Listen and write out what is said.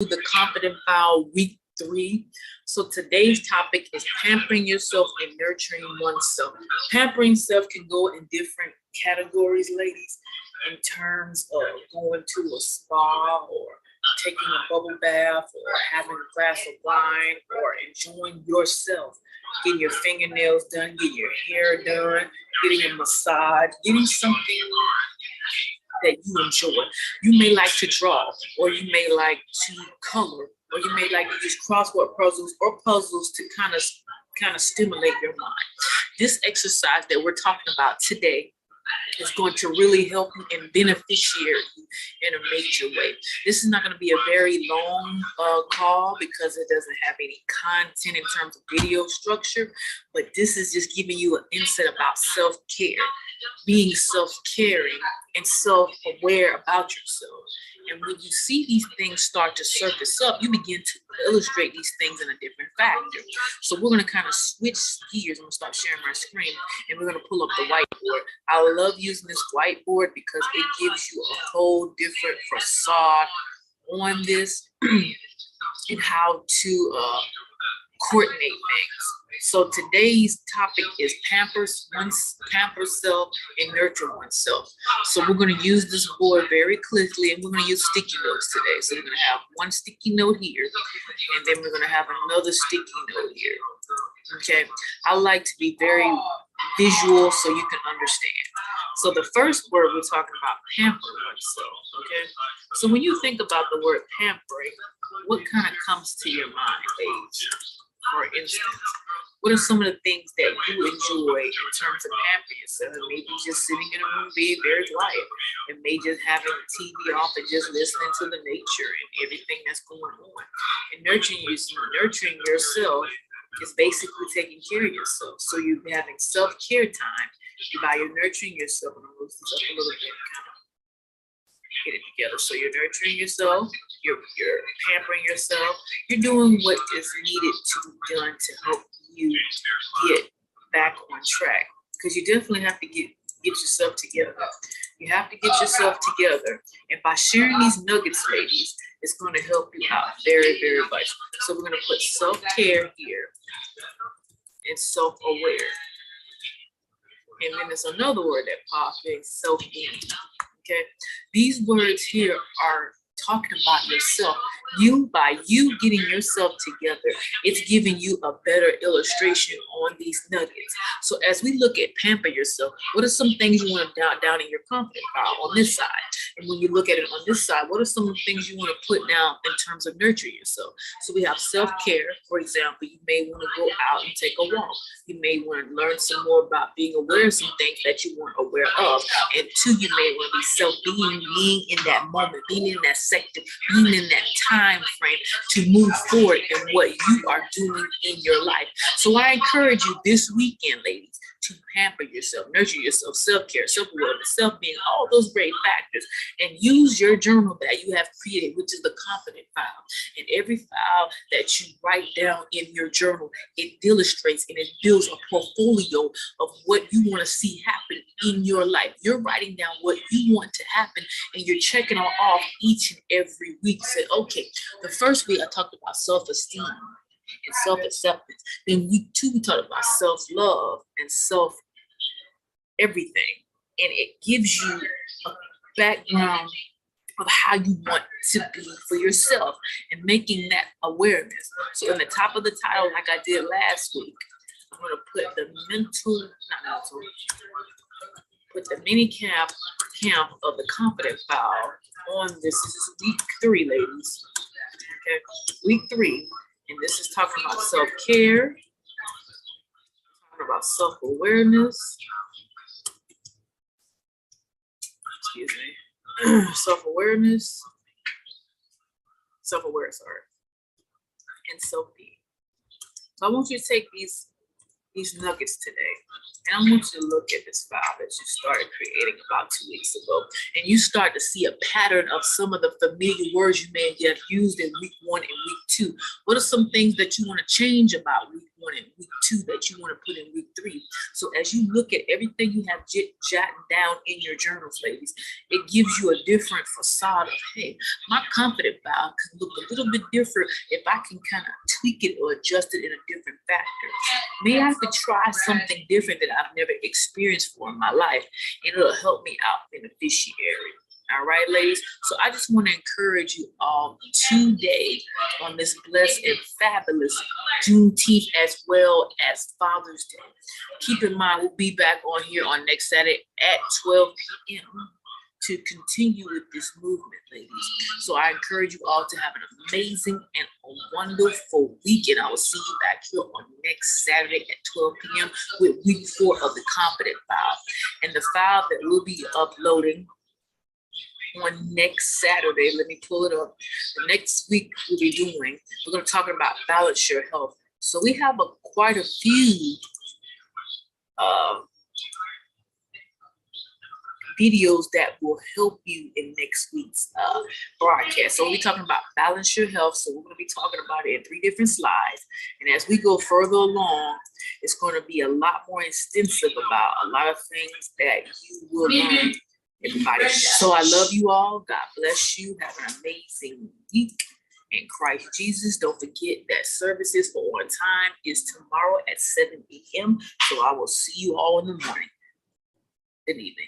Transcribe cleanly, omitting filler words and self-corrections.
The Confident File week 3. So today's topic is pampering yourself and nurturing oneself. Pampering self can go in different categories, ladies, in terms of going to a spa or taking a bubble bath or having a glass of wine or enjoying yourself, getting your fingernails done, getting your hair done, getting a massage, getting something that you enjoy. You may like to draw, or you may like to color, or you may like to use crossword puzzles or puzzles to kind of stimulate your mind. This exercise that we're talking about today is going to really help you and beneficiary you in a major way. This is not going to be a very long call because it doesn't have any content in terms of video structure, but this is just giving you an insight about self-care, being self-caring and self-aware about yourself. And when you see these things start to surface up, you begin to illustrate these things in a different factor. So we're going to kind of switch gears. I'm going to start sharing my screen and we're going to pull up the whiteboard. I love using this whiteboard because it gives you a whole different facade on this and how to coordinate things. So today's topic is pamper self and nurture oneself. So we're going to use this board very quickly and we're going to use sticky notes today. So we're going to have one sticky note here and then we're going to have another sticky note here. Okay, I like to be very visual so you can understand. So the first word we're talking about, pamper oneself. Okay, so when you think about the word pampering, what kind of comes to your mind, ladies? For instance, what are some of the things that you enjoy in terms of pampering yourself? It may be just sitting in a room being very quiet. It may just having the TV off and just listening to the nature and everything that's going on. And nurturing yourself is basically taking care of yourself. So you're having self-care time by you're nurturing yourself. I'm going to move this up a little bit and kind of get it together. So you're nurturing yourself, you're pampering yourself, you're doing what is needed to be done to help you get back on track. Because you definitely have to get yourself together. You have to get yourself together. And by sharing these nuggets, ladies, it's going to help you out very, very much. So we're going to put self-care here and self-aware. And then there's another word that pops in, self-being. Okay, these words here are talking about yourself. By you getting yourself together, it's giving you a better illustration on these nuggets. So as we look at pamper yourself, what are some things you want to down in your confident file on this side? And when you look at it on this side, what are some things you want to put down in terms of nurturing yourself? So we have self-care. For example, you may want to go out and take a walk. You may want to learn some more about being aware of some things that you weren't aware of. And two, you may want to be self-being, being in that moment, being in that sector, being in that time frame to move forward in what you are doing in your life. So I encourage you this weekend, ladies, to pamper yourself, nurture yourself, self-care, self-awareness, self-being, all those great factors, and use your journal that you have created, which is the confident file. And every file that you write down in your journal, it illustrates and it builds a portfolio of what you want to see happen in your life. You're writing down what you want to happen and you're checking it off each and every week. Say, okay, the first week I talked about self-esteem and self-acceptance. Then week 2, we talked about self-love and self-everything. And it gives you a background of how you want to be for yourself and making that awareness. So in the top of the title, like I did last week, I'm going to put the put the mini camp of the confident file on this. This is week 3, ladies. Okay, week 3. And this is talking about self-care, talking about self-awareness, self-awareness, and self-being. So I want you to take these nuggets today, and I want you to look at this file that you started creating about 2 weeks ago, and you start to see a pattern of some of the familiar words you may have used in week 1 and week 2. What are some things that you want to change about week 1 on in week 2 that you want to put in week 3. So as you look at everything you have jotted down in your journals, ladies, it gives you a different facade of, hey, my confident file can look a little bit different if I can kind of tweak it or adjust it in a different factor. Maybe I could try something different that I've never experienced for in my life, and it'll help me out beneficiary. All right, ladies. So I just want to encourage you all today on this blessed and fabulous Juneteenth as well as Father's Day. Keep in mind, we'll be back on here on next Saturday at 12 p.m. to continue with this movement, ladies. So I encourage you all to have an amazing and a wonderful week. And I will see you back here on next Saturday at 12 p.m. with week 4 of the Confident File. And the file that we'll be uploading on next Saturday, let me pull it up. The next week we'll be doing, we're going to talk about balance your health. So we have quite a few videos that will help you in next week's broadcast. So we'll be talking about balance your health. So we're going to be talking about it in 3 different slides. And as we go further along, it's going to be a lot more extensive about a lot of things that you will learn, everybody. So I love you all. God bless you. Have an amazing week in Christ Jesus. Don't forget that services for on time is tomorrow at 7 p.m. So I will see you all in the morning. Good evening.